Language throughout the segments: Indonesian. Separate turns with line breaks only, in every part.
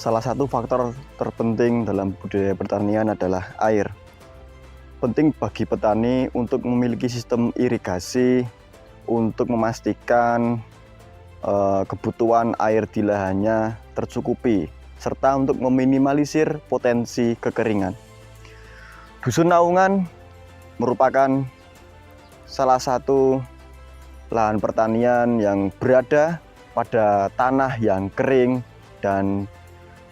Salah satu faktor terpenting dalam budaya pertanian adalah air. Penting bagi petani untuk memiliki sistem irigasi untuk memastikan kebutuhan air di lahannya tercukupi, serta untuk meminimalisir potensi kekeringan. Dusun Naungan merupakan salah satu lahan pertanian yang berada pada tanah yang kering dan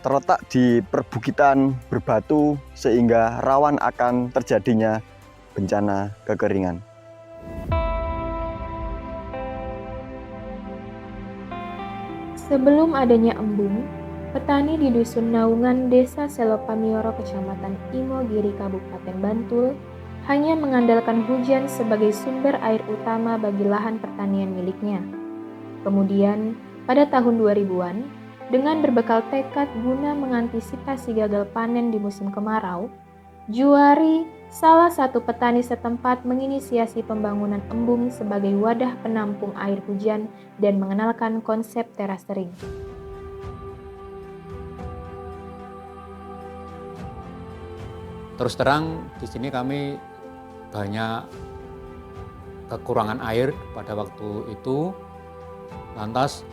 terletak di perbukitan berbatu sehingga rawan akan terjadinya bencana kekeringan.
Sebelum adanya embung, petani di Dusun Naungan, Desa Selopamioro, Kecamatan Imogiri, Kabupaten Bantul, hanya mengandalkan hujan sebagai sumber air utama bagi lahan pertanian miliknya. Kemudian, pada tahun 2000-an, dengan berbekal tekad guna mengantisipasi gagal panen di musim kemarau, Juwari, salah satu petani setempat, menginisiasi pembangunan embung sebagai wadah penampung air hujan dan mengenalkan konsep terasering.
Terus terang, di sini kami banyak kekurangan air pada waktu itu, lantas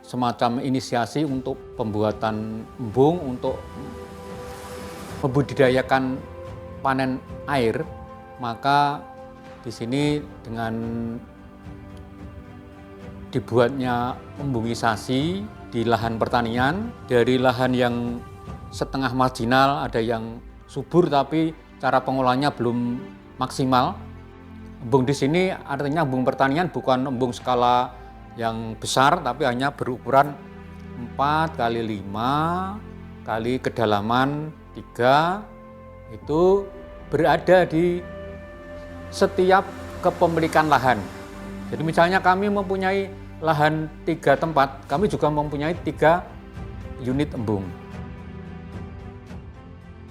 semacam inisiasi untuk pembuatan embung untuk membudidayakan panen air. Maka di sini dengan dibuatnya embungisasi di lahan pertanian, dari lahan yang setengah marginal, ada yang subur tapi cara pengolahannya belum maksimal. Embung di sini artinya embung pertanian bukan embung skala yang besar, tapi hanya berukuran 4 kali 5 kali kedalaman 3, itu berada di setiap kepemilikan lahan. Jadi misalnya kami mempunyai lahan 3 tempat, kami juga mempunyai 3 unit embung.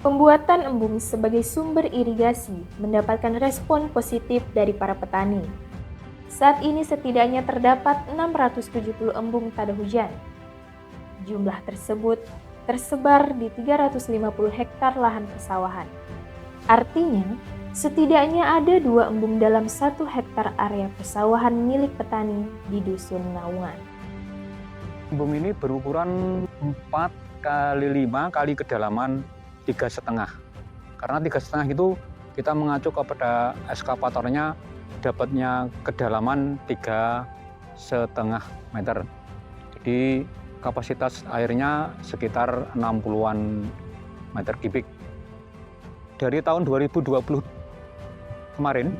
Pembuatan embung sebagai sumber irigasi mendapatkan respon positif dari para petani. Saat ini setidaknya terdapat 670 embung tada hujan. Jumlah tersebut tersebar di 350 hektar lahan persawahan. Artinya, setidaknya ada 2 embung dalam 1 hektar area persawahan milik petani di Dusun Naungan.
Embung ini berukuran 4 kali 5 kali kedalaman 3,5. Karena 3,5 itu kita mengacu kepada eskavatornya dapatnya kedalaman 3,5 meter. Jadi kapasitas airnya sekitar 60-an meter kubik. Dari tahun 2020 kemarin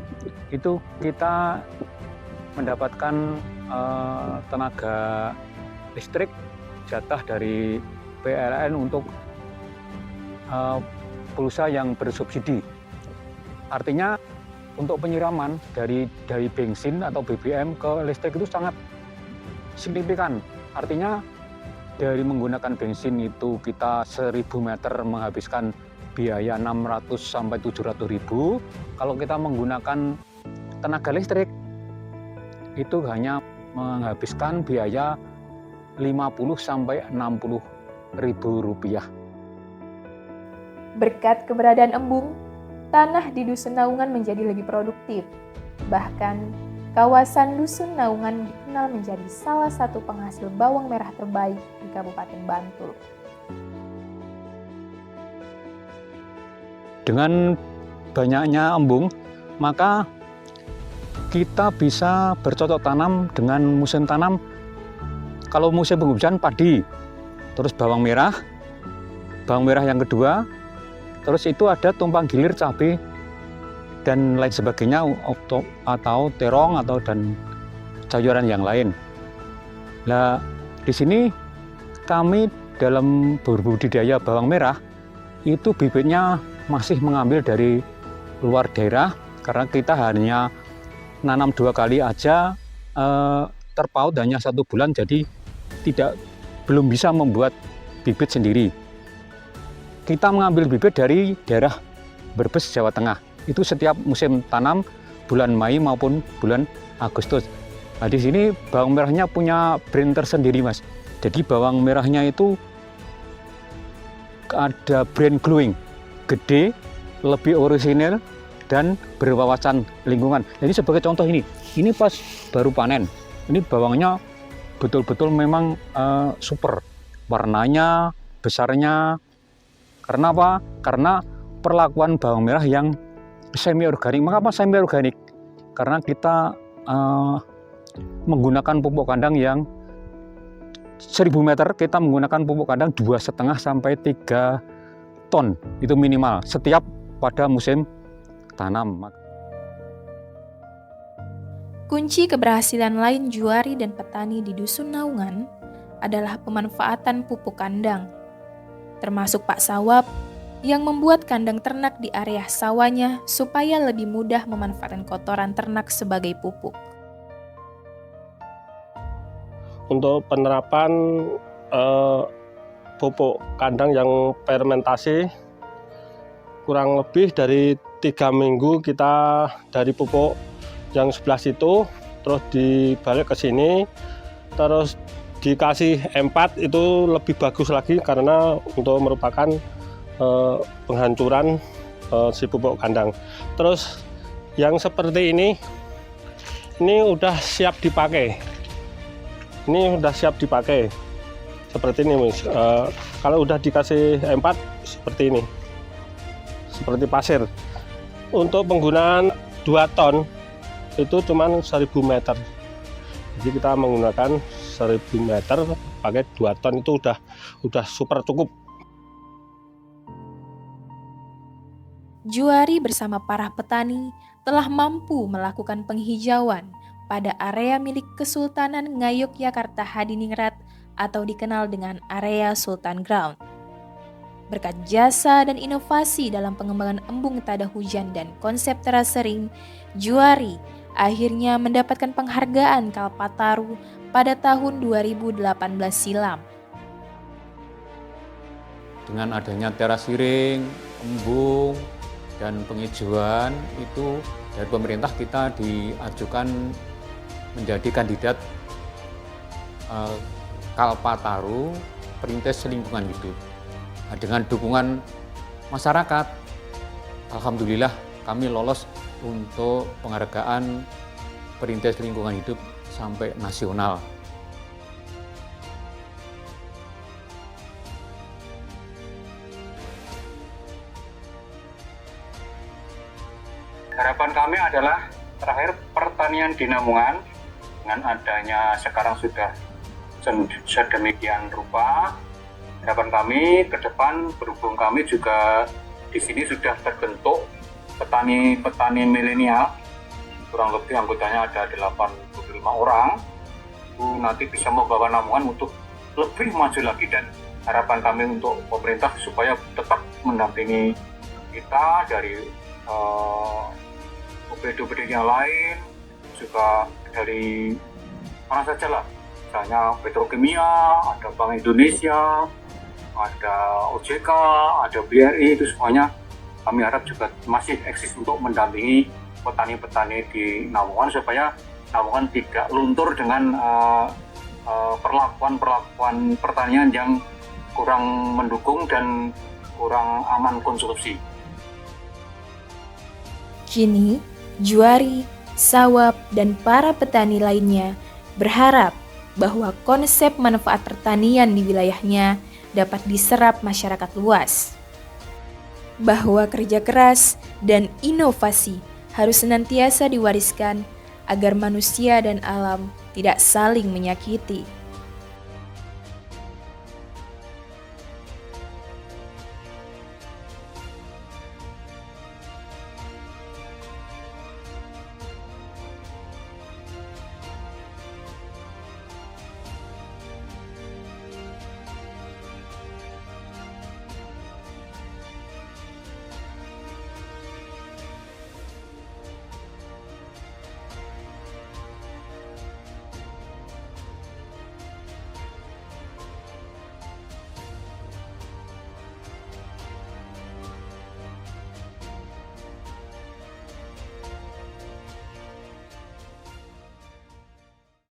itu kita mendapatkan tenaga listrik jatah dari PLN untuk pulsa yang bersubsidi. Artinya untuk penyiraman dari bensin atau BBM ke listrik itu sangat signifikan. Artinya dari menggunakan bensin itu kita 1000 meter menghabiskan biaya 600 sampai 700 ribu. Kalau kita menggunakan tenaga listrik itu hanya menghabiskan biaya 50 sampai 60 ribu rupiah.
Berkat keberadaan embung, tanah di Dusun Naungan menjadi lebih produktif. Bahkan, kawasan Dusun Naungan dikenal menjadi salah satu penghasil bawang merah terbaik di Kabupaten Bantul.
Dengan banyaknya embung, maka kita bisa bercocok tanam dengan musim tanam. Kalau musim penghujan padi, terus bawang merah yang kedua, terus itu ada tumpang gilir cabai dan lain sebagainya atau terong atau dan sayuran yang lain. Nah, di sini kami dalam berbudidaya bawang merah itu bibitnya masih mengambil dari luar daerah karena kita hanya nanam 2 kali aja, terpaut hanya 1 bulan, jadi belum bisa membuat bibit sendiri. Kita mengambil bibit dari daerah Brebes, Jawa Tengah. Itu setiap musim tanam bulan Mei maupun bulan Agustus. Nah, di sini bawang merahnya punya brand tersendiri, Mas. Jadi bawang merahnya itu ada brand glowing, gede, lebih orisinil, dan berwawasan lingkungan. Jadi sebagai contoh ini pas baru panen, ini bawangnya betul-betul memang super, warnanya, besarnya. Karena apa? Karena perlakuan bawang merah yang semi organik. Mengapa semi organik? Karena kita menggunakan pupuk kandang yang 1000 meter, kita menggunakan pupuk kandang 2,5 sampai 3 ton itu minimal setiap pada musim tanam.
Kunci keberhasilan lain Juari dan petani di Dusun Naungan adalah pemanfaatan pupuk kandang, termasuk Pak Sawab yang membuat kandang ternak di area sawahnya supaya lebih mudah memanfaatkan kotoran ternak sebagai pupuk.
Untuk penerapan pupuk kandang yang fermentasi, kurang lebih dari 3 minggu kita dari pupuk yang sebelah situ terus dibalik ke sini, terus dikasih M4 itu lebih bagus lagi karena untuk merupakan penghancuran si pupuk kandang. Terus yang seperti ini udah siap dipakai. Ini udah siap dipakai seperti ini, Mas. Kalau udah dikasih M4 seperti ini, seperti pasir. Untuk penggunaan 2 ton itu cuman 1000 meter. Jadi kita menggunakan 1000 meter pakai 2 ton itu udah super cukup.
Juari bersama para petani telah mampu melakukan penghijauan pada area milik Kesultanan Ngayogyakarta Hadiningrat atau dikenal dengan area Sultan Ground. Berkat jasa dan inovasi dalam pengembangan embung tada hujan dan konsep terasering, Juari akhirnya mendapatkan penghargaan Kalpataru pada tahun 2018 silam.
Dengan adanya terasiring, embung, dan penghijauan itu dari pemerintah kita diajukan menjadi kandidat Kalpataru Perintis Lingkungan Hidup. Nah, dengan dukungan masyarakat, alhamdulillah kami lolos untuk penghargaan Perintis Lingkungan Hidup sampai nasional.
Harapan kami adalah terakhir pertanian di Naungan dengan adanya sekarang sudah sedemikian rupa. Harapan kami ke depan berhubung kami juga di sini sudah terbentuk petani milenial, kurang lebih anggotanya ada 85 orang. Itu nanti bisa membawa Naungan untuk lebih maju lagi, dan harapan kami untuk pemerintah supaya tetap mendampingi kita dari OPD-OPD yang lain, juga dari mana saja lah, misalnya Petrokimia, ada Bank Indonesia, ada OJK, ada BRI, itu semuanya kami harap juga masih eksis untuk mendampingi petani-petani di Naungan supaya Naungan tidak luntur dengan perlakuan pertanian yang kurang mendukung dan kurang aman konsumsi.
Kini, Juari, Sawab, dan para petani lainnya berharap bahwa konsep manfaat pertanian di wilayahnya dapat diserap masyarakat luas. Bahwa kerja keras dan inovasi harus senantiasa diwariskan agar manusia dan alam tidak saling menyakiti.